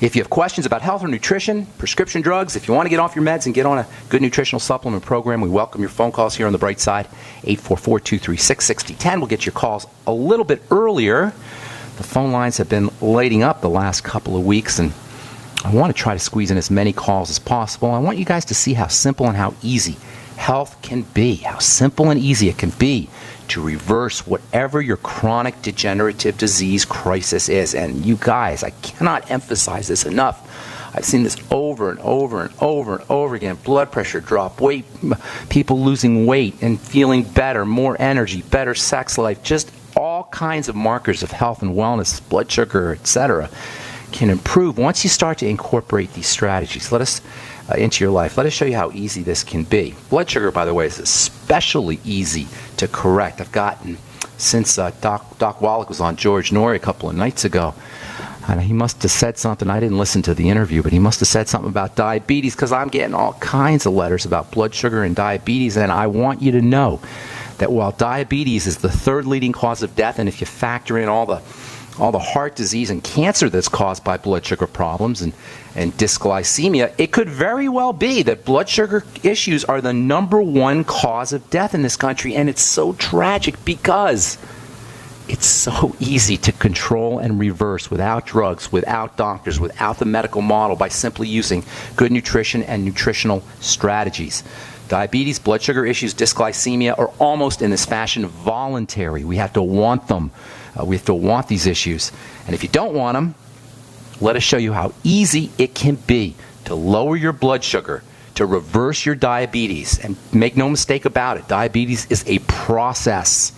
If you have questions about health or nutrition, prescription drugs, if you want to get off your meds and get on a good nutritional supplement program, we welcome your phone calls here on the bright side. 844-236-6010. We'll get your calls a little bit earlier. The phone lines have been lighting up the last couple of weeks, and I want to try to squeeze in as many calls as possible. I want you guys to see how simple and how easy health can be, how simple and easy it can be to reverse whatever your chronic degenerative disease crisis is. And you guys, I cannot emphasize this enough. I've seen this over and over and over and over again. Blood pressure drop, weight, people losing weight and feeling better, more energy, better sex life, just all kinds of markers of health and wellness, blood sugar, etc., can improve once you start to incorporate these strategies. Let us into your life. Let us show you how easy this can be. Blood sugar, by the way, is especially easy to correct. I've gotten, since Doc Wallach was on George Norrie a couple of nights ago, and he must have said something. I didn't listen to the interview, but he must have said something about diabetes, because I'm getting all kinds of letters about blood sugar and diabetes, and I want you to know that while diabetes is the third leading cause of death, and if you factor in all the heart disease and cancer that's caused by blood sugar problems and dysglycemia, it could very well be that blood sugar issues are the #1 cause of death in this country. And it's so tragic because it's so easy to control and reverse without drugs, without doctors, without the medical model, by simply using good nutrition and nutritional strategies. Diabetes, blood sugar issues, dysglycemia are almost in this fashion voluntary. We have to want them. We have to want these issues. And if you don't want them, let us show you how easy it can be to lower your blood sugar, to reverse your diabetes. And make no mistake about it, diabetes is a process.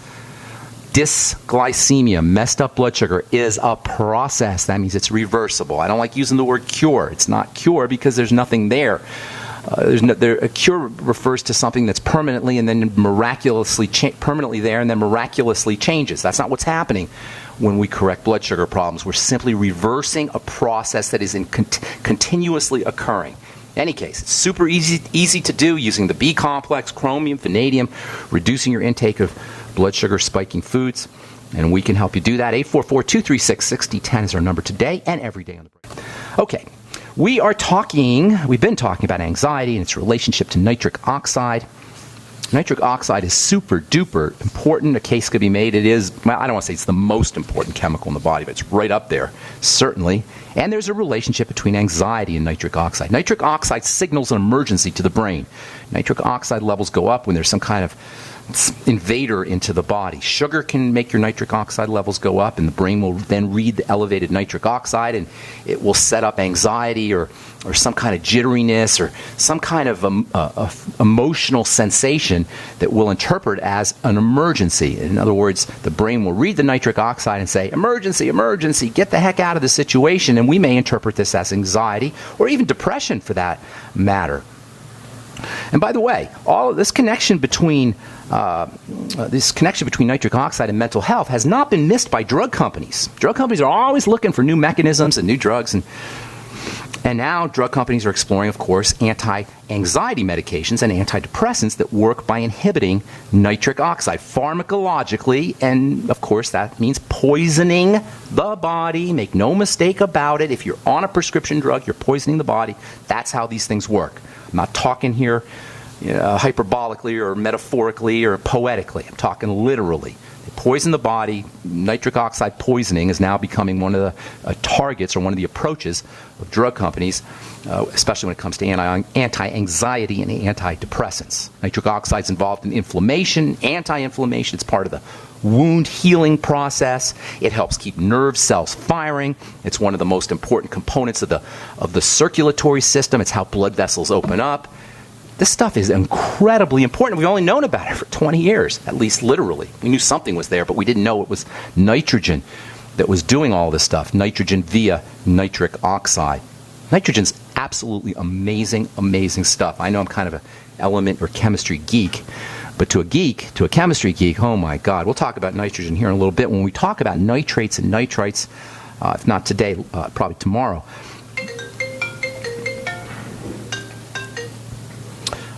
Dysglycemia, messed up blood sugar, is a process. That means it's reversible. I don't like using the word cure. It's not cure because there's nothing there. A cure refers to something that's permanently and then miraculously permanently there and then miraculously changes. That's not what's happening when we correct blood sugar problems. We're simply reversing a process that is continuously occurring. In any case, it's super easy to do using the B complex, chromium, vanadium, reducing your intake of blood sugar spiking foods, and we can help you do that. 844-236-6010 is our number today and every day on the break. Okay. We've been talking about anxiety and its relationship to nitric oxide. Nitric oxide is super duper important. A case could be made. It is, well, I don't want to say it's the most important chemical in the body, but it's right up there, certainly. And there's a relationship between anxiety and nitric oxide. Nitric oxide signals an emergency to the brain. Nitric oxide levels go up when there's some kind of invader into the body. Sugar can make your nitric oxide levels go up, and the brain will then read the elevated nitric oxide, and it will set up anxiety or some kind of jitteriness or some kind of emotional sensation that we'll interpret as an emergency. In other words, the brain will read the nitric oxide and say, emergency, emergency, get the heck out of the situation, and we may interpret this as anxiety or even depression for that matter. And by the way, all of this connection between nitric oxide and mental health has not been missed by drug companies. Drug companies are always looking for new mechanisms and new drugs, and now drug companies are exploring, of course, anti-anxiety medications and antidepressants that work by inhibiting nitric oxide pharmacologically, and of course that means poisoning the body. Make no mistake about it. If you're on a prescription drug, you're poisoning the body. That's how these things work. I'm not talking here hyperbolically or metaphorically or poetically. I'm talking literally. They poison the body. Nitric oxide poisoning is now becoming one of the targets or one of the approaches of drug companies, especially when it comes to anti-anxiety and antidepressants. Nitric oxide is involved in inflammation, anti-inflammation. It's part of the wound healing process. It helps keep nerve cells firing. It's one of the most important components of the circulatory system. It's how blood vessels open up. This stuff is incredibly important. We've only known about it for 20 years, at least literally. We knew something was there, but we didn't know it was nitrogen that was doing all this stuff. Nitrogen via nitric oxide. Nitrogen's absolutely amazing, amazing stuff. I know I'm kind of an element or chemistry geek, but to a chemistry geek, oh my God. We'll talk about nitrogen here in a little bit when we talk about nitrates and nitrites, if not today, probably tomorrow.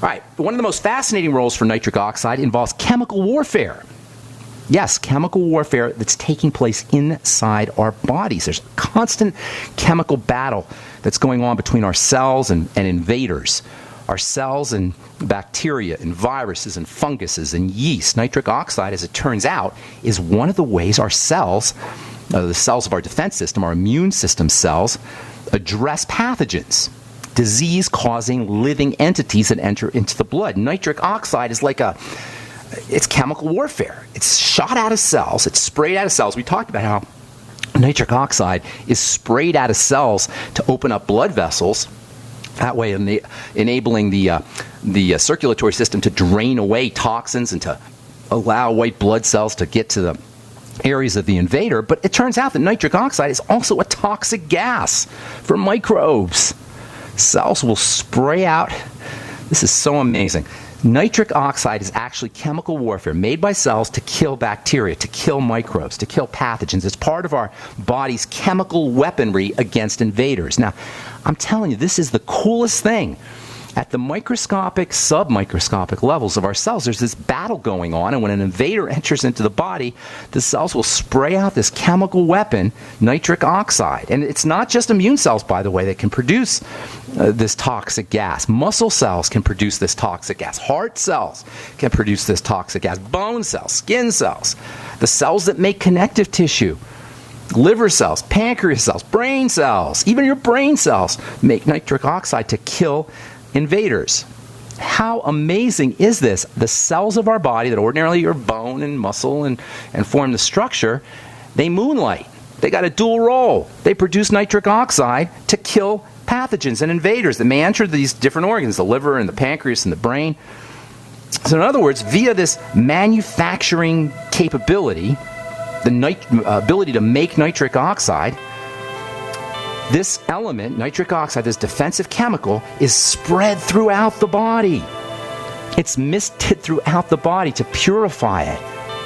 All right, one of the most fascinating roles for nitric oxide involves chemical warfare. Yes, chemical warfare that's taking place inside our bodies. There's a constant chemical battle that's going on between our cells and invaders. Our cells and bacteria and viruses and funguses and yeast. Nitric oxide, as it turns out, is one of the ways our cells, the cells of our defense system, our immune system cells, address pathogens, disease-causing living entities that enter into the blood. Nitric oxide is like it's chemical warfare. It's shot out of cells. It's sprayed out of cells. We talked about how nitric oxide is sprayed out of cells to open up blood vessels, that way enabling the circulatory system to drain away toxins and to allow white blood cells to get to the areas of the invader. But it turns out that nitric oxide is also a toxic gas for microbes. Cells will spray out. This is so amazing. Nitric oxide is actually chemical warfare made by cells to kill bacteria, to kill microbes, to kill pathogens. It's part of our body's chemical weaponry against invaders. Now, I'm telling you, this is the coolest thing. At the microscopic, submicroscopic levels of our cells, there's this battle going on, and when an invader enters into the body, the cells will spray out this chemical weapon, nitric oxide. And it's not just immune cells, by the way, that can produce this toxic gas. Muscle cells can produce this toxic gas. Heart cells can produce this toxic gas. Bone cells, skin cells, the cells that make connective tissue. Liver cells, pancreas cells, brain cells, even your brain cells make nitric oxide to kill invaders. How amazing is this? The cells of our body that ordinarily are bone and muscle and form the structure, they moonlight. They got a dual role. They produce nitric oxide to kill pathogens and invaders that may enter these different organs, the liver and the pancreas and the brain. So in other words, via this manufacturing capability, the ability to make nitric oxide, this element, nitric oxide, this defensive chemical, is spread throughout the body. It's misted throughout the body to purify it.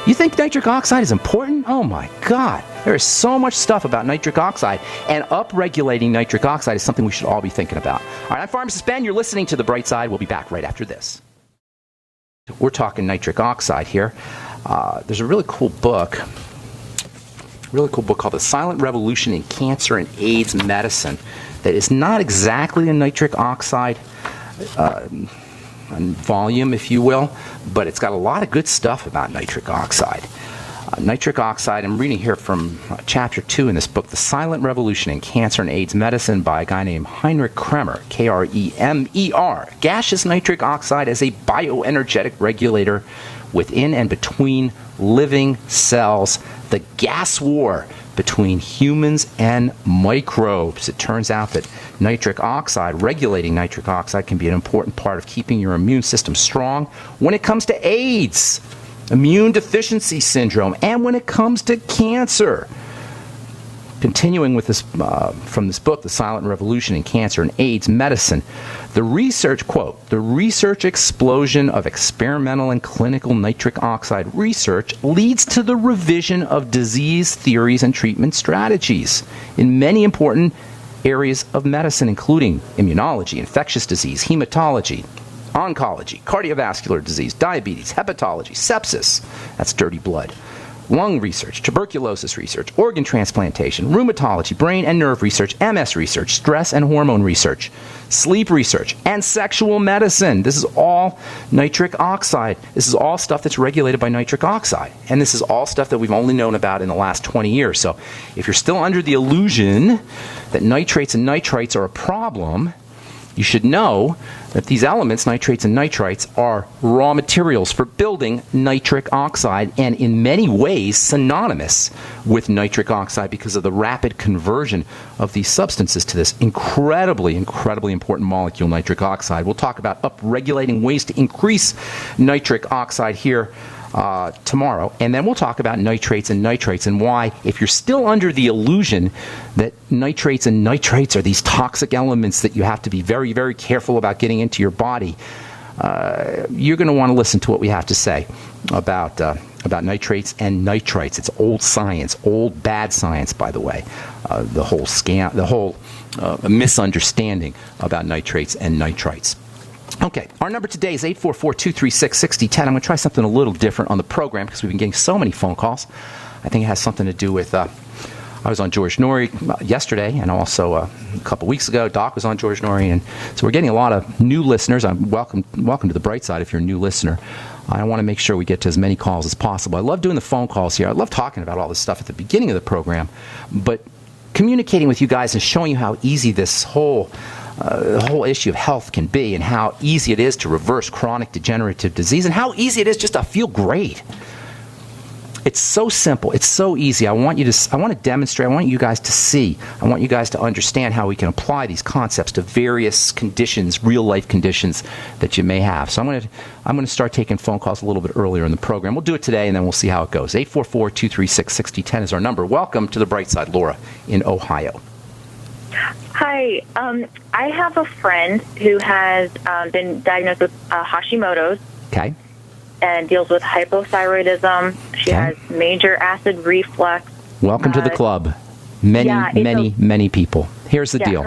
You think nitric oxide is important? Oh my God. There is so much stuff about nitric oxide, and upregulating nitric oxide is something we should all be thinking about. All right, I'm Pharmacist Ben. You're listening to The Bright Side. We'll be back right after this. We're talking nitric oxide here. There's a really cool book called The Silent Revolution in Cancer and AIDS Medicine that is not exactly a nitric oxide volume, if you will, but it's got a lot of good stuff about nitric oxide. Nitric oxide, I'm reading here from chapter 2 in this book, The Silent Revolution in Cancer and AIDS Medicine, by a guy named Heinrich Kremer, Kremer. Gaseous nitric oxide as a bioenergetic regulator within and between living cells. The gas war between humans and microbes. It turns out that nitric oxide, regulating nitric oxide, can be an important part of keeping your immune system strong when it comes to AIDS, immune deficiency syndrome, and when it comes to cancer. Continuing with this from this book, The Silent Revolution in Cancer and AIDS Medicine, the research, quote, the research explosion of experimental and clinical nitric oxide research leads to the revision of disease theories and treatment strategies in many important areas of medicine, including immunology, infectious disease, hematology, oncology, cardiovascular disease, diabetes, hepatology, sepsis, that's dirty blood, lung research, tuberculosis research, organ transplantation, rheumatology, brain and nerve research, MS research, stress and hormone research, sleep research, and sexual medicine. This is all nitric oxide. This is all stuff that's regulated by nitric oxide. And this is all stuff that we've only known about in the last 20 years. So if you're still under the illusion that nitrates and nitrites are a problem, you should know that these elements, nitrates and nitrites, are raw materials for building nitric oxide, and in many ways synonymous with nitric oxide because of the rapid conversion of these substances to this incredibly important molecule, nitric oxide. We'll talk about upregulating ways to increase nitric oxide here tomorrow, and then we'll talk about nitrates and nitrites and why, if you're still under the illusion that nitrates and nitrites are these toxic elements that you have to be very, very careful about getting into your body, you're going to want to listen to what we have to say about nitrates and nitrites. It's old science, old bad science, by the way. The whole misunderstanding about nitrates and nitrites. Okay, our number today is 844-236-6010. I'm going to try something a little different on the program because we've been getting so many phone calls. I think it has something to do with, I was on George Norrie yesterday, and also a couple weeks ago, Doc was on George Norrie, and so we're getting a lot of new listeners. Welcome to the bright side if you're a new listener. I want to make sure we get to as many calls as possible. I love doing the phone calls here. I love talking about all this stuff at the beginning of the program, but communicating with you guys and showing you how easy this whole issue of health can be, and how easy it is to reverse chronic degenerative disease, and how easy it is just to feel great. It's so simple. It's so easy. I want to demonstrate. I want you guys to see. I want you guys to understand how we can apply these concepts to various conditions, real life conditions that you may have. So I'm going to start taking phone calls a little bit earlier in the program. We'll do it today, and then we'll see how it goes. 844-236-6010 is our number. Welcome to the bright side, Laura in Ohio. Hi. I have a friend who has been diagnosed with Hashimoto's. Okay. And deals with hypothyroidism. She has major acid reflux. Welcome to the club. Many people. Here's the deal.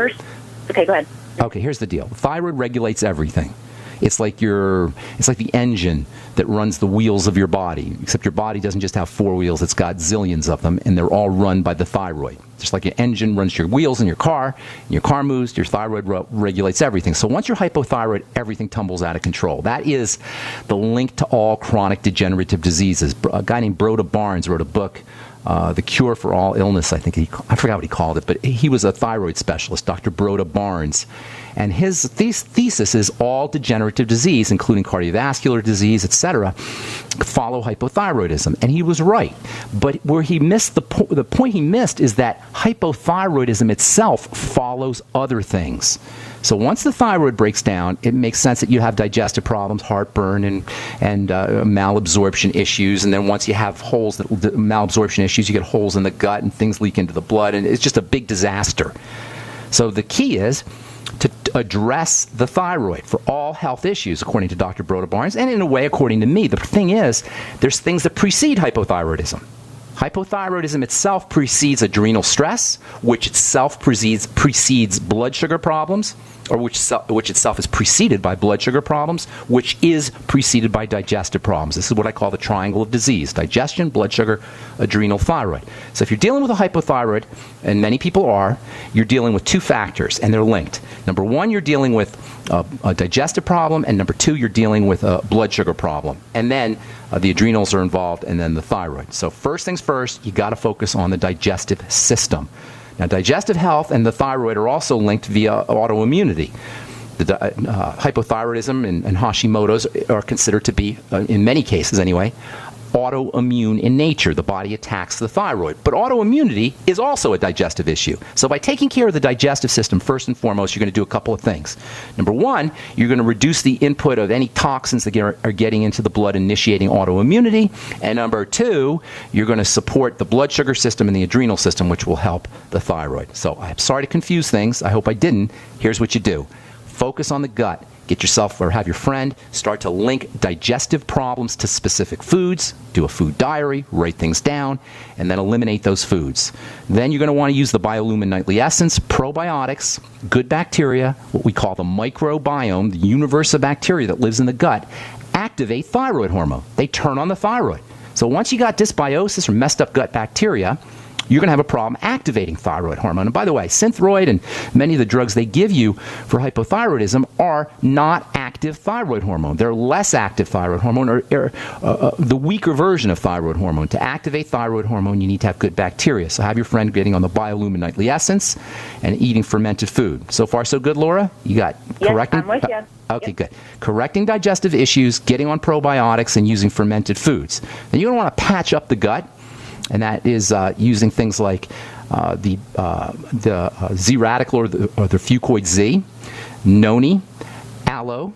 Okay, go ahead. Okay, here's the deal. Thyroid regulates everything. It's like the engine that runs the wheels of your body, except your body doesn't just have 4 wheels, it's got zillions of them, and they're all run by the thyroid. Just like an engine runs your wheels in your car, and your car moves, your thyroid regulates everything. So once you're hypothyroid, everything tumbles out of control. That is the link to all chronic degenerative diseases. A guy named Broda Barnes wrote a book, The Cure for All Illness, I forgot what he called it, but he was a thyroid specialist, Dr. Broda Barnes. And his thesis is all degenerative disease, including cardiovascular disease, etc., follow hypothyroidism. And he was right. But where he missed the point he missed is that hypothyroidism itself follows other things. So once the thyroid breaks down, it makes sense that you have digestive problems, heartburn, and malabsorption issues. And then once you have malabsorption issues, you get holes in the gut and things leak into the blood, and it's just a big disaster. So the key is to address the thyroid for all health issues, according to Dr. Broda Barnes, and in a way, according to me. The thing is, there's things that precede hypothyroidism. Hypothyroidism itself precedes adrenal stress, which itself precedes blood sugar problems, or which itself is preceded by blood sugar problems, which is preceded by digestive problems. This is what I call the triangle of disease: digestion, blood sugar, adrenal, thyroid. So if you're dealing with a hypothyroid, and many people are, you're dealing with 2 factors, and they're linked. Number 1, you're dealing with a digestive problem, and number 2, you're dealing with a blood sugar problem. And then the adrenals are involved, and then the thyroid. So first things first, you got to focus on the digestive system. Now, digestive health and the thyroid are also linked via autoimmunity. Hypothyroidism and Hashimoto's are considered to be, in many cases anyway, autoimmune in nature. The body attacks the thyroid. But autoimmunity is also a digestive issue. So by taking care of the digestive system, first and foremost, you're going to do a couple of things. Number 1, you're going to reduce the input of any toxins that are getting into the blood, initiating autoimmunity. And number 2, you're going to support the blood sugar system and the adrenal system, which will help the thyroid. So I'm sorry to confuse things. I hope I didn't. Here's what you do. Focus on the gut. Get yourself or have your friend start to link digestive problems to specific foods, do a food diary, write things down, and then eliminate those foods. Then you're going to want to use the Biolumin Nightly Essence, probiotics, good bacteria, what we call the microbiome, the universe of bacteria that lives in the gut, activate thyroid hormone. They turn on the thyroid. So once you got dysbiosis or messed up gut bacteria, you're going to have a problem activating thyroid hormone. And by the way, Synthroid and many of the drugs they give you for hypothyroidism are not active thyroid hormone. They're less active thyroid hormone, or the weaker version of thyroid hormone. To activate thyroid hormone, you need to have good bacteria. So have your friend getting on the Biolumin Nightly Essence and eating fermented food. So far, so good, Laura? You got correcting? Yes, I'm with you. Okay, good. Correcting digestive issues, getting on probiotics, and using fermented foods. Then you're going to want to patch up the gut. And that is using things like the Z-radical or the Fucoid Z, noni, aloe,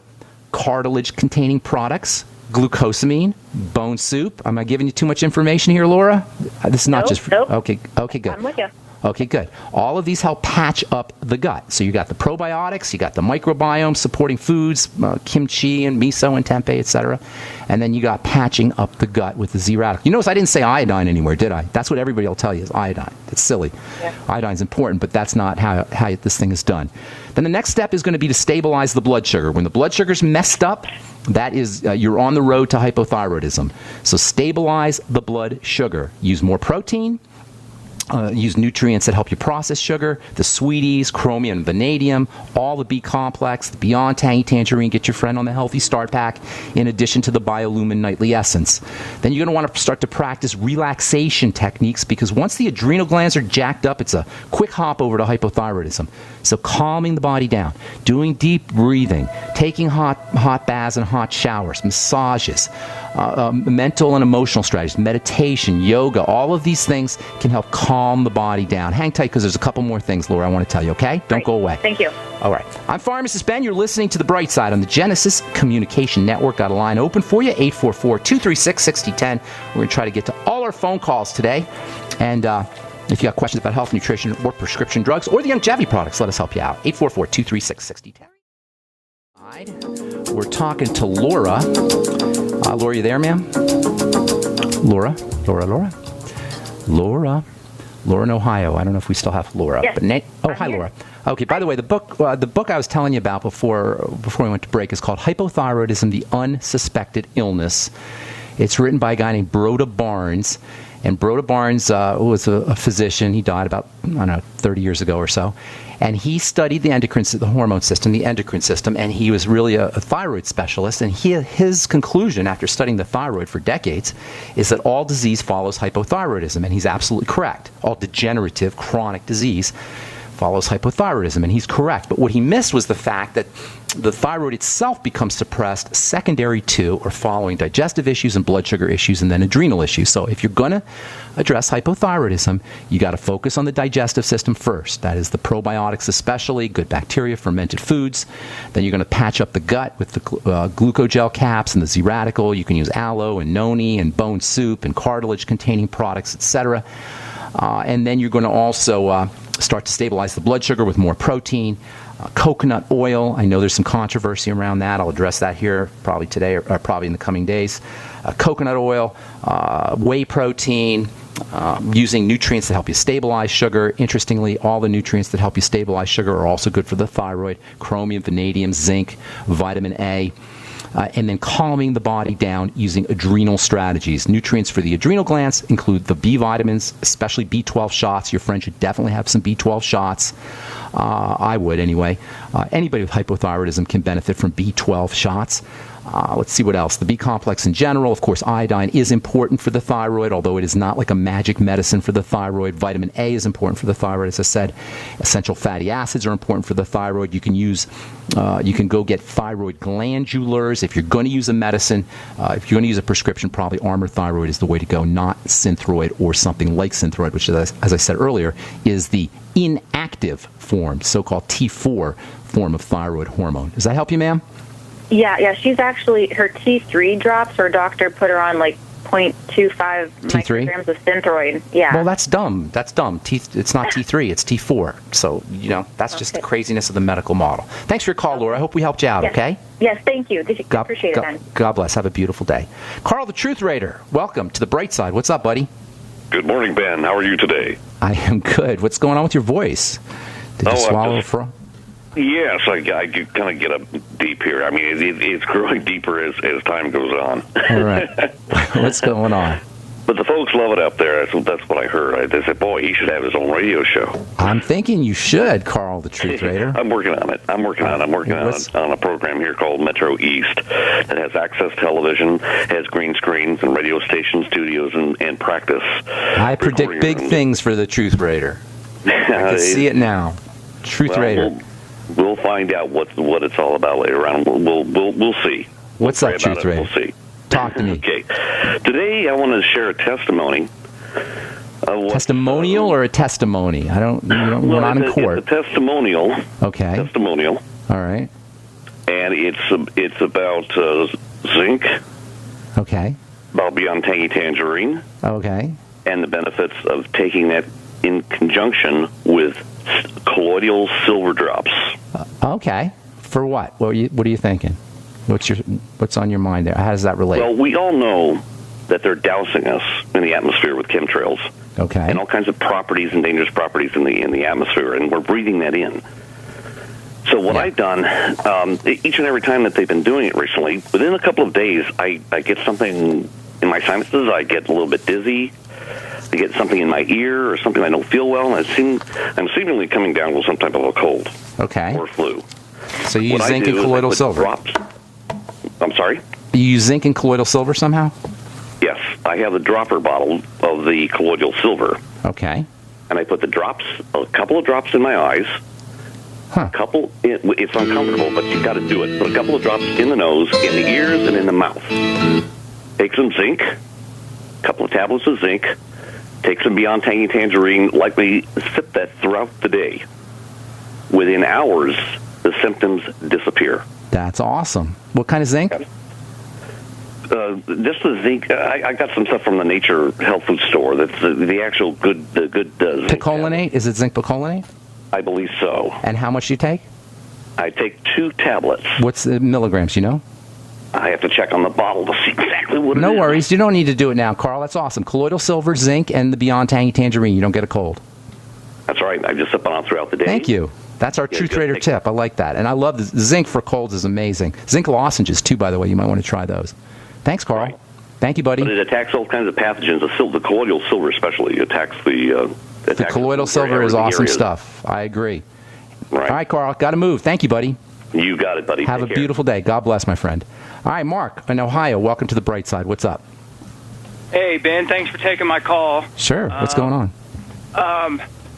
cartilage-containing products, glucosamine, bone soup. Am I giving you too much information here, Laura? This is not Nope. Okay, good. I'm with you. Okay, good. All of these help patch up the gut. So you got the probiotics, you got the microbiome supporting foods, kimchi and miso and tempeh, etc. And then you got patching up the gut with the Z radical. You notice I didn't say iodine anywhere, did I? That's what everybody will tell you is iodine. It's silly. Yeah. Iodine's important, but that's not how this thing is done. Then the next step is going to be to stabilize the blood sugar. When the blood sugar's messed up, that is, you're on the road to hypothyroidism. So stabilize the blood sugar. Use more protein. Use nutrients that help you process sugar, the sweeties, chromium and vanadium, all the B complex, the Beyond Tangy Tangerine. Get your friend on the Healthy Start Pack, in addition to the Biolumin Nightly Essence. Then you're going to want to start to practice relaxation techniques, because once the adrenal glands are jacked up, it's a quick hop over to hypothyroidism. So calming the body down, doing deep breathing, taking hot baths and hot showers, massages, mental and emotional strategies, meditation, yoga, all of these things can help calm the body down. Hang tight, because there's a couple more things, Laura, I want to tell you, okay? Don't go away. Thank you. All right. I'm Pharmacist Ben. You're listening to The Bright Side on the Genesis Communication Network. Got a line open for you, 844-236-6010. We're going to try to get to all our phone calls today. And if you got questions about health, nutrition, or prescription drugs, or the longevity products, let us help you out. 844-236-6010. We're talking to Laura. Laura, you there, ma'am? Laura in Ohio. I don't know if we still have Laura. Yes. But hi, Laura. Okay, by the way, the book I was telling you about before we went to break is called Hypothyroidism, the Unsuspected Illness. It's written by a guy named Broda Barnes. And Broda Barnes was a physician. He died about, 30 years ago or so. And he studied the hormone system, the endocrine system, and he was really a thyroid specialist. And his conclusion, after studying the thyroid for decades, is that all disease follows hypothyroidism. And he's absolutely correct. All degenerative, chronic disease follows hypothyroidism, and he's correct. But what he missed was the fact that the thyroid itself becomes suppressed secondary to or following digestive issues and blood sugar issues and then adrenal issues. So if you're going to address hypothyroidism, you got to focus on the digestive system first. That is the probiotics, especially good bacteria, fermented foods. Then you're going to patch up the gut with the glucogel caps and the Z radical. You can use aloe and noni and bone soup and cartilage containing products, etc. And then you're going to also start to stabilize the blood sugar with more protein. Coconut oil, I know there's some controversy around that. I'll address that here probably today or probably in the coming days. Coconut oil, whey protein, using nutrients that help you stabilize sugar. Interestingly, all the nutrients that help you stabilize sugar are also good for the thyroid. Chromium, vanadium, zinc, vitamin A. And then calming the body down using adrenal strategies. Nutrients for the adrenal glands include the B vitamins, especially B12 shots. Your friend should definitely have some B12 shots. I would anyway. Anybody with hypothyroidism can benefit from B12 shots. Let's see what else. The B complex in general, of course, iodine is important for the thyroid, although it is not like a magic medicine for the thyroid. Vitamin A is important for the thyroid, as I said. Essential fatty acids are important for the thyroid. You can go get thyroid glandulars. If you're going to use a medicine, if you're going to use a prescription, probably Armour Thyroid is the way to go, not Synthroid or something like Synthroid, which, as I said earlier, is the inactive form, so-called T4 form of thyroid hormone. Does that help you, ma'am? Yeah, she's actually, her T3 drops, her doctor put her on like 0.25 micrograms of Synthroid. Yeah. Well, that's dumb. It's not T3, it's T4. So, that's just the craziness of the medical model. Thanks for your call, Laura. I hope we helped you out, okay? Yes, thank you. Appreciate it, man. God bless. Have a beautiful day. Karl, the Truth Raider, welcome to the Bright Side. What's up, buddy? Good morning, Ben. How are you today? I am good. What's going on with your voice? Did you swallow a frog? Yes, I kind of get up deep here. I mean, it's growing deeper as time goes on. All right. What's going on? But the folks love it up there. That's what I heard. They said, boy, he should have his own radio show. I'm thinking you should, Karl, the Truth Raider. I'm working on it. I'm working on a program here called Metro East that has access television, has green screens and radio station studios and practice. I predict big things for the Truth Raider. I can see it now. Truth Raider. We'll find out what it's all about later on. We'll see. What's up, Truth Raider? We'll see. Talk to me. Okay. Today I want to share a testimony. Testimonial or a testimony? We're not in court. It's a testimonial. Okay. Testimonial. All right. And it's about zinc. Okay. About Beyond Tangy Tangerine. Okay. And the benefits of taking that in conjunction with colloidal silver drops. Okay. For what? What are you thinking? What's on your mind there? How does that relate? Well, we all know that they're dousing us in the atmosphere with chemtrails. Okay. And all kinds of properties and dangerous properties in the atmosphere, and we're breathing that in. So what I've done, each and every time that they've been doing it recently, within a couple of days, I get something in my sinuses. I get a little bit dizzy. I get something in my ear or something I don't feel well. And I'm seemingly coming down with some type of a cold. Okay. Or flu. So you use zinc and colloidal silver. I'm sorry? You use zinc and colloidal silver somehow? Yes. I have a dropper bottle of the colloidal silver. Okay. And I put a couple of drops in my eyes. Huh. It's uncomfortable, but you've got to do it. Put a couple of drops in the nose, in the ears, and in the mouth. Take some zinc, a couple of tablets of zinc. Take some Beyond Tangy Tangerine. Likely sip that throughout the day. Within hours, the symptoms disappear. That's awesome. What kind of zinc? Just the zinc. I got some stuff from the Nature Health Food Store. That's the actual good zinc. Picolinate? Is it zinc picolinate? I believe so. And how much do you take? I take 2 tablets. What's the milligrams, you know? I have to check on the bottle to see exactly what it is. No worries. You don't need to do it now, Karl. That's awesome. Colloidal silver, zinc, and the Beyond Tangy Tangerine. You don't get a cold. That's right. I just sip on throughout the day. Thank you. That's our True Trader tip. I like that. And I love the zinc for colds is amazing. Zinc lozenges, too, by the way. You might want to try those. Thanks, Karl. Right. Thank you, buddy. But it attacks all kinds of pathogens. The colloidal silver especially attacks the colloidal silver is awesome stuff. I agree. Right. All right, Karl. Got to move. Thank you, buddy. You got it, buddy. Have a beautiful day. God bless, my friend. All right, Mark in Ohio. Welcome to the bright side. What's up? Hey, Ben. Thanks for taking my call. Sure. What's going on?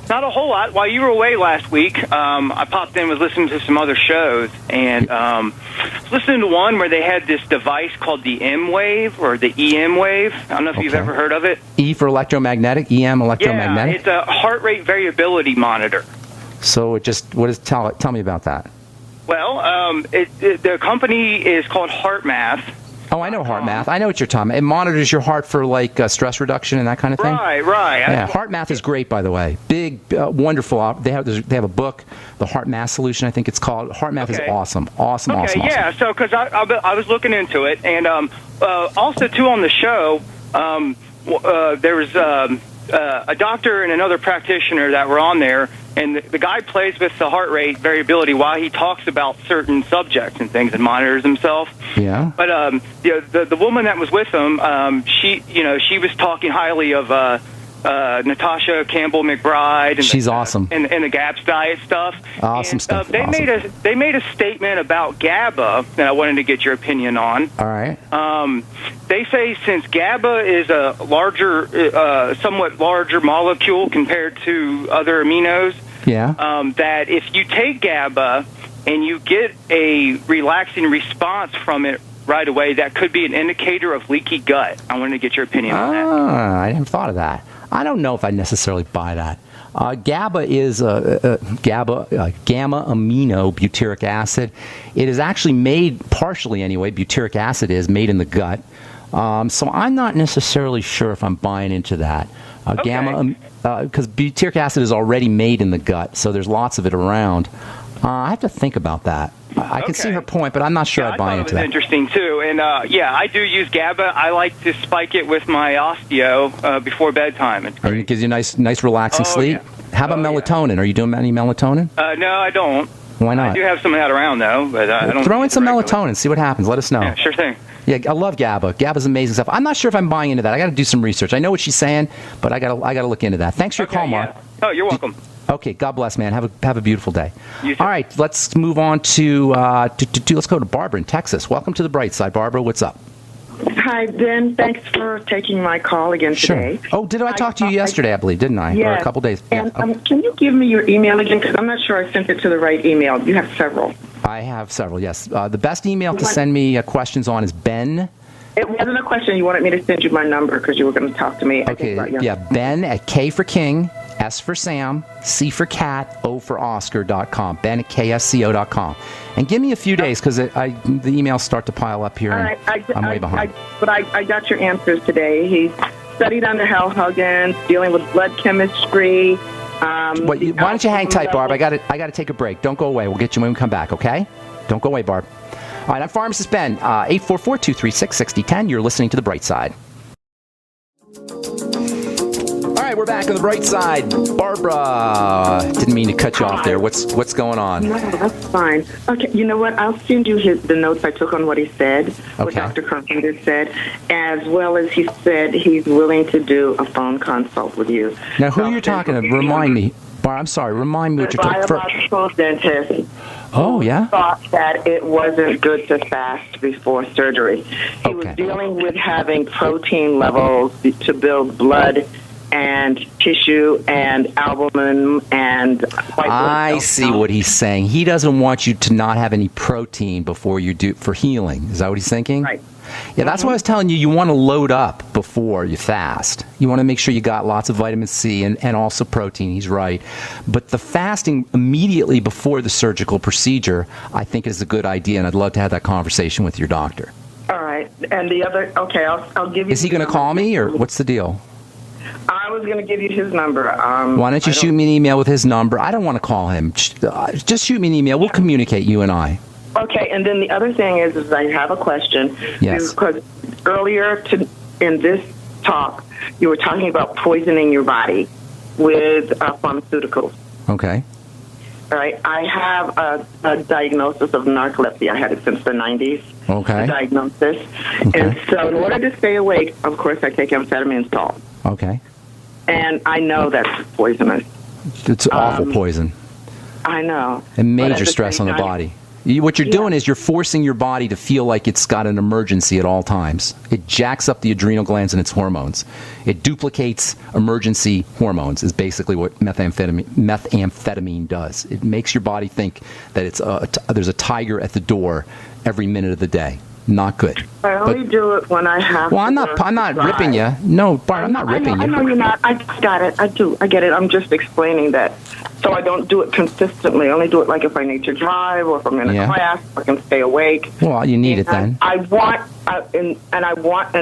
Not a whole lot. While you were away last week, I popped in, was listening to some other shows, and was listening to one where they had this device called the M wave or the EM wave. I don't know if you've ever heard of it. E for electromagnetic, EM electromagnetic? Yeah, it's a heart rate variability monitor. So tell me about that. Well, the company is called HeartMath. Oh, I know HeartMath. I know what you're talking about. It monitors your heart for stress reduction and that kind of thing. Right. Yeah, HeartMath is great, by the way. Big, wonderful. They have a book, the HeartMath Solution, I think it's called. HeartMath is awesome. Awesome. Yeah. So because I was looking into it, and also too on the show, there was a doctor and another practitioner that were on there. And the guy plays with the heart rate variability while he talks about certain subjects and things and monitors himself. Yeah. But the woman that was with him, she was talking highly of Natasha Campbell McBride and she's awesome and the GAPS diet stuff. Awesome stuff. They made a statement about GABA that I wanted to get your opinion on. All right. They say since GABA is a somewhat larger molecule compared to other aminos, that if you take GABA and you get a relaxing response from it right away, that could be an indicator of leaky gut. I wanted to get your opinion on that. I hadn't thought of that. I don't know if I necessarily buy that. GABA is gamma amino butyric acid. It is actually made, partially anyway, butyric acid is made in the gut. So I'm not necessarily sure if I'm buying into that. Because butyric acid is already made in the gut, so there's lots of it around. I have to think about that. I can see her point, but I'm not sure I buy into that. I thought it was interesting, too. And, I do use GABA. I like to spike it with my osteo before bedtime. And it gives you nice relaxing sleep? Yeah. How about melatonin? Are you doing any melatonin? No, I don't. Why not? I do have some of that around, though. But I don't. Throw in some melatonin. See what happens. Let us know. Yeah, sure thing. Yeah, I love GABA. GABA's amazing stuff. I'm not sure if I'm buying into that. I got to do some research. I know what she's saying, but I got to look into that. Thanks for your call, Mark. Oh, you're welcome. Okay, God bless, man. Have a beautiful day. You too. All right, let's move on to let's go to Barbara in Texas. Welcome to the bright side, Barbara. What's up? Hi, Ben. Thanks for taking my call again today. Oh, did I talk to you yesterday, I believe, didn't I? Yeah. Or a couple days. And, can you give me your email again? Because I'm not sure I sent it to the right email. You have several. I have several, yes. The best email to send me questions on is Ben. It wasn't a question. You wanted me to send you my number because you were going to talk to me. Okay, Ben at K for King, S for Sam, C for Cat, O for Oscar.com. Ben at KSCO.com. And give me a few days because the emails start to pile up here. And I'm way behind. But I got your answers today. studied under Hal Huggins, dealing with blood chemistry. Why don't you hang tight, Barb? I got to take a break. Don't go away. We'll get you when we come back, okay? Don't go away, Barb. All right, I'm Pharmacist Ben, 844-236-6010. You're listening to The Bright Side. All right, we're back on The Bright Side. Barbara, didn't mean to cut you off there. What's going on? No, that's fine. Okay, you know what? I'll send you the notes I took on what he said, what Dr. Carpenter said, as well as he said he's willing to do a phone consult with you. Now, who are you talking to? Remind me. Barb, I'm sorry. Remind me what you're talking about. Biological dentist. Oh, yeah? Thought that it wasn't good to fast before surgery. He was dealing with having protein levels to build blood and tissue and albumin and white blood cells. I see what he's saying. He doesn't want you to not have any protein before you do for healing. Is that what he's thinking? Right. Yeah, that's why I was telling you want to load up before you fast. You want to make sure you got lots of vitamin C and also protein. He's right. But the fasting immediately before the surgical procedure, I think is a good idea, and I'd love to have that conversation with your doctor. All right. And the other, okay, I'll give you... Is he going to call me, or what's the deal? I was going to give you his number. Why don't you shoot me an email with his number? I don't want to call him. Just shoot me an email. We'll communicate, you and I. Okay, and then the other thing is I have a question. Yes. Because earlier in this talk, you were talking about poisoning your body with pharmaceuticals. Okay. All right. I have a diagnosis of narcolepsy. I had it since the 90s. Okay. A diagnosis. Okay. And so in order to stay awake, of course, I take amphetamine salt. Okay. And I know that's poisonous. It's awful poison. I know. And major stress on the body. What you're doing is you're forcing your body to feel like it's got an emergency at all times. It jacks up the adrenal glands and its hormones. It duplicates emergency hormones is basically what methamphetamine does. It makes your body think that it's there's a tiger at the door every minute of the day. Not good. I only do it when I have. Well, I'm not ripping you. No, Bart, I'm not ripping you. I know you're not. I got it. I do. I get it. I'm just explaining that. So I don't do it consistently. I only do it like if I need to drive or if I'm in a class, I can stay awake. Well, you need it then. I want, and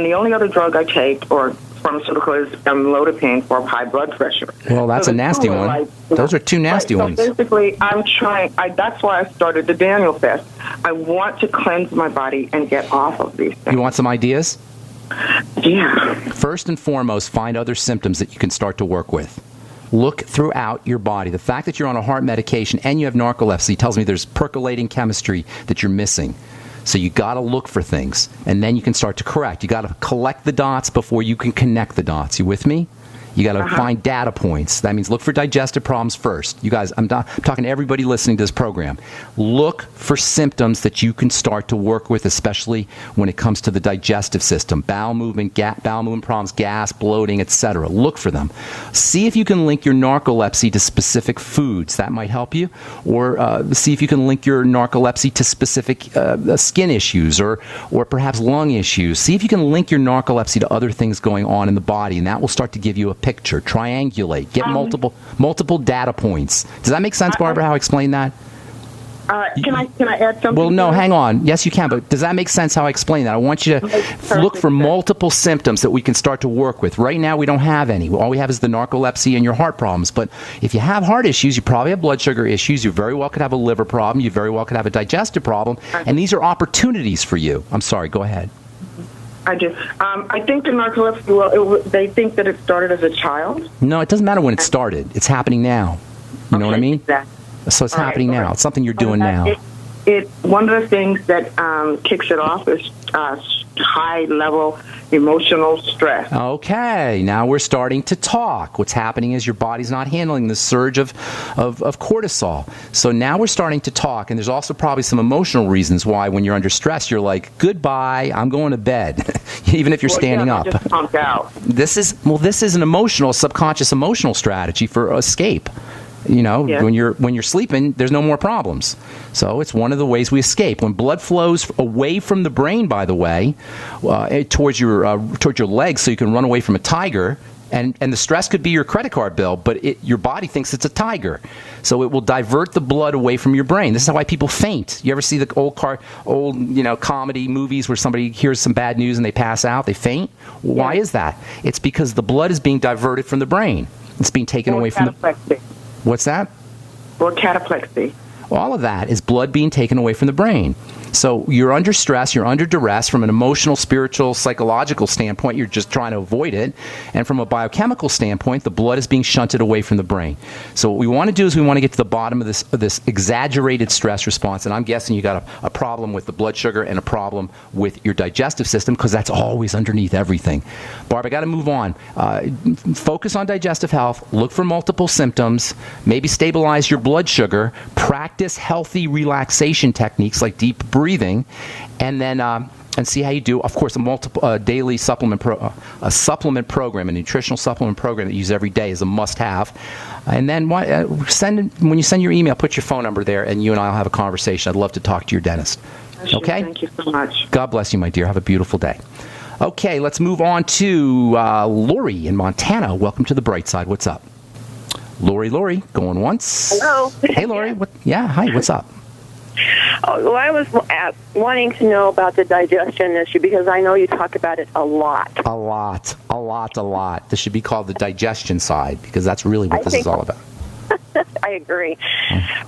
the only other drug I take or pharmaceutical is amlodipine for high blood pressure. Well, that's a nasty one. Those are two nasty ones. So basically, I'm trying. That's why I started the Daniel Fest. I want to cleanse my body and get off of these things. You want some ideas? Yeah. First and foremost, find other symptoms that you can start to work with. Look throughout your body. The fact that you're on a heart medication and you have narcolepsy tells me there's percolating chemistry that you're missing. So you got to look for things, and then you can start to correct. You got to collect the dots before you can connect the dots. You with me? You got to find data points. That means look for digestive problems first. You guys, I'm talking to everybody listening to this program. Look for symptoms that you can start to work with, especially when it comes to the digestive system. Bowel movement problems, gas, bloating, etc. Look for them. See if you can link your narcolepsy to specific foods. That might help you. Or see if you can link your narcolepsy to specific skin issues or perhaps lung issues. See if you can link your narcolepsy to other things going on in the body, and that will start to give you a picture. Triangulate. Get multiple data points. Does that make sense, Barbara, how I explained that? Can I add something? Well, no, hang on. Yes, you can, but does that make sense how I explain that? I want you to look for multiple symptoms that we can start to work with. Right now, we don't have any. All we have is the narcolepsy and your heart problems. But if you have heart issues, you probably have blood sugar issues. You very well could have a liver problem. You very well could have a digestive problem. And these are opportunities for you. I'm sorry. Go ahead. I do. I think the narcolepsy, they think that it started as a child. No, it doesn't matter when it started. It's happening now. You know what I mean? Exactly. So it's happening now. It's something you're doing now. One of the things that kicks it off is high-level emotional stress. Okay, now we're starting to talk. What's happening is your body's not handling the surge of cortisol. So now we're starting to talk, and there's also probably some emotional reasons why when you're under stress, you're like, goodbye, I'm going to bed, even if you're standing up. Just pumped out. This is an emotional, subconscious emotional strategy for escape. You know, when you're sleeping, there's no more problems. So it's one of the ways we escape. When blood flows away from the brain, by the way, towards your legs, so you can run away from a tiger, And the stress could be your credit card bill, but your body thinks it's a tiger. So it will divert the blood away from your brain. This is why people faint. You ever see the old comedy movies where somebody hears some bad news and they pass out, they faint? Why is that? It's because the blood is being diverted from the brain. It's being taken away from the... What's that? Or cataplexy. All of that is blood being taken away from the brain. So you're under stress, you're under duress from an emotional, spiritual, psychological standpoint. You're just trying to avoid it. And from a biochemical standpoint, the blood is being shunted away from the brain. So what we want to do is we want to get to the bottom of this exaggerated stress response. And I'm guessing you got a problem with the blood sugar and a problem with your digestive system, because that's always underneath everything. Barb, I got to move on. Focus on digestive health. Look for multiple symptoms. Maybe stabilize your blood sugar. Practice healthy relaxation techniques like deep breathing, and then and see how you do. Of course, a daily supplement program, a nutritional supplement program that you use every day is a must-have. And then when you send your email, put your phone number there, and you and I will have a conversation. I'd love to talk to your dentist. Okay? Thank you so much. God bless you, my dear. Have a beautiful day. Okay, let's move on to Lauri in Montana. Welcome to the bright side. What's up? Lauri, going once. Hello. Hey, Lauri. Hi, what's up? Oh, well, I was wanting to know about the digestion issue, because I know you talk about it a lot. A lot. This should be called the digestion side, because that's really what this is all about. I agree.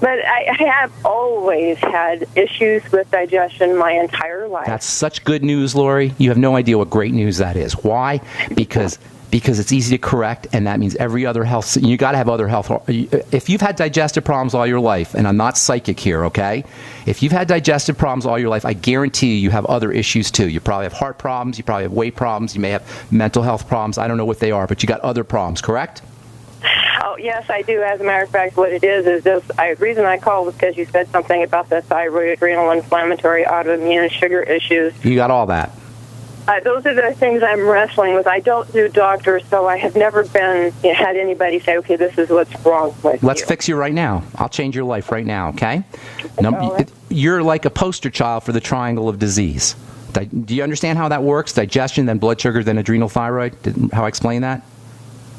But I have always had issues with digestion my entire life. That's such good news, Lauri. You have no idea what great news that is. Why? Because it's easy to correct, and that means every other health... You got to have other health... If you've had digestive problems all your life, and I'm not psychic here, okay? If you've had digestive problems all your life, I guarantee you have other issues too. You probably have heart problems, you probably have weight problems, you may have mental health problems. I don't know what they are, but you got other problems, correct? Oh, yes, I do. As a matter of fact, what it is just... the reason I called was because you said something about the thyroid, adrenal, inflammatory, autoimmune, sugar issues. You got all that. Those are the things I'm wrestling with. I don't do doctors, so I have never had anybody say, okay, this is what's wrong with you. Let's fix you right now. I'll change your life right now, okay? You're like a poster child for the triangle of disease. Do you understand how that works? Digestion, then blood sugar, then adrenal, thyroid? How I explain that?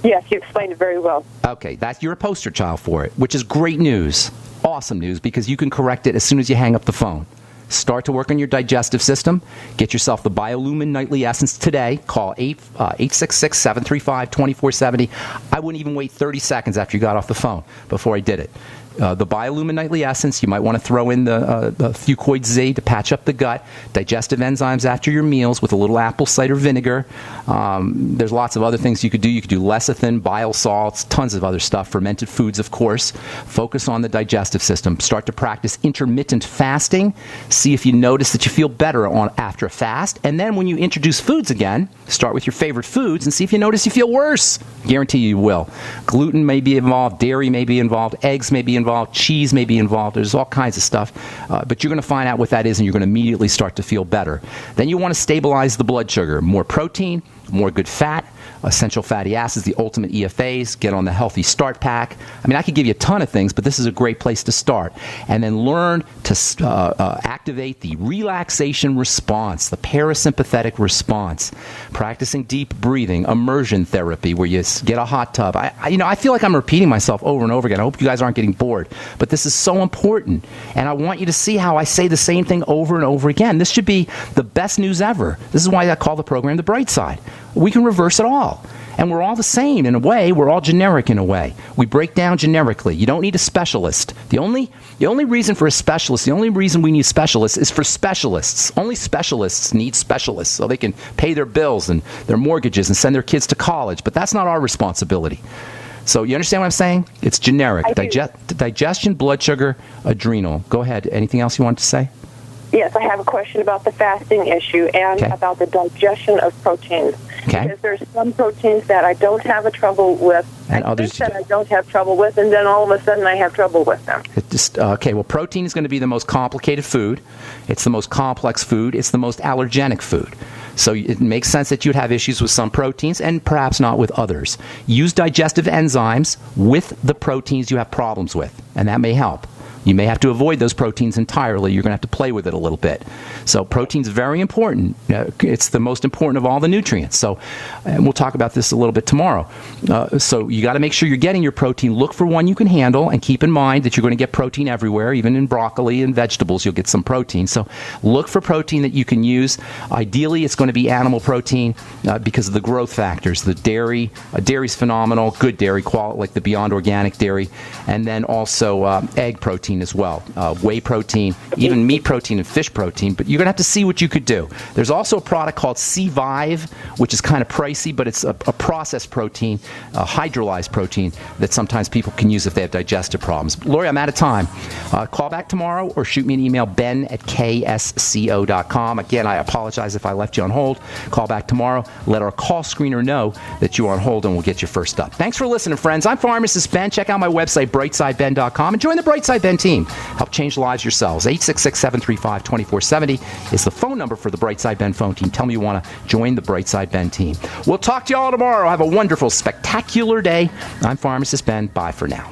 Yes, you explained it very well. Okay, you're a poster child for it, which is great news. Awesome news, because you can correct it as soon as you hang up the phone. Start to work on your digestive system. Get yourself the Biolumin Nightly Essence today. Call 866-735-2470. I wouldn't even wait 30 seconds after you got off the phone before I did it. The Biolumin Nightly Essence, you might want to throw in the Fuchs Z to patch up the gut. Digestive enzymes after your meals with a little apple cider vinegar. There's lots of other things you could do. You could do lecithin, bile salts, tons of other stuff. Fermented foods, of course. Focus on the digestive system. Start to practice intermittent fasting. See if you notice that you feel better after a fast. And then when you introduce foods again, start with your favorite foods and see if you notice you feel worse. Guarantee you will. Gluten may be involved. Dairy may be involved. Eggs may be involved, cheese may be involved, there's all kinds of stuff, but you're going to find out what that is and you're going to immediately start to feel better. Then you want to stabilize the blood sugar. More protein, more good fat, essential fatty acids, the ultimate EFAs, get on the Healthy Start Pack. I mean, I could give you a ton of things, but this is a great place to start. And then learn to activate the relaxation response, the parasympathetic response. Practicing deep breathing, immersion therapy, where you get a hot tub. I feel like I'm repeating myself over and over again. I hope you guys aren't getting bored, but this is so important. And I want you to see how I say the same thing over and over again. This should be the best news ever. This is why I call the program The Bright Side. We can reverse it all. And we're all the same in a way. We're all generic in a way. We break down generically. You don't need a specialist. The only reason for a specialist, the only reason we need specialists is for specialists. Only specialists need specialists so they can pay their bills and their mortgages and send their kids to college. But that's not our responsibility. So you understand what I'm saying? It's generic. Digestion, blood sugar, adrenal. Go ahead. Anything else you want to say? Yes, I have a question about the fasting issue and about the digestion of proteins. Okay. Because there's some proteins that I don't have a trouble with, and others that I don't have trouble with, and then all of a sudden I have trouble with them. Well, protein is going to be the most complicated food. It's the most complex food. It's the most allergenic food. So it makes sense that you'd have issues with some proteins and perhaps not with others. Use digestive enzymes with the proteins you have problems with, and that may help. You may have to avoid those proteins entirely. You're going to have to play with it a little bit. So protein's very important. It's the most important of all the nutrients. So, and we'll talk about this a little bit tomorrow. So you got to make sure you're getting your protein. Look for one you can handle, and keep in mind that you're going to get protein everywhere. Even in broccoli and vegetables, you'll get some protein. So look for protein that you can use. Ideally, it's going to be animal protein because of the growth factors. The dairy, dairy's phenomenal. Good dairy, like the Beyond Organic dairy, and then also egg protein as well. Whey protein, even meat protein and fish protein. But you're going to have to see what you could do. There's also a product called C-Vive, which is kind of pricey, but it's a processed protein, a hydrolyzed protein that sometimes people can use if they have digestive problems. Lauri, I'm out of time. Call back tomorrow or shoot me an email, ben@ksco.com. Again, I apologize if I left you on hold. Call back tomorrow. Let our call screener know that you're on hold, and we'll get you first up. Thanks for listening, friends. I'm Pharmacist Ben. Check out my website, brightsideben.com, and join the Brightside Ben team. Help change lives yourselves. 866-735-2470 is the phone number for the Brightside Ben phone team. Tell me you want to join the Brightside Ben team. We'll talk to you all tomorrow. Have a wonderful, spectacular day. I'm Pharmacist Ben. Bye for now.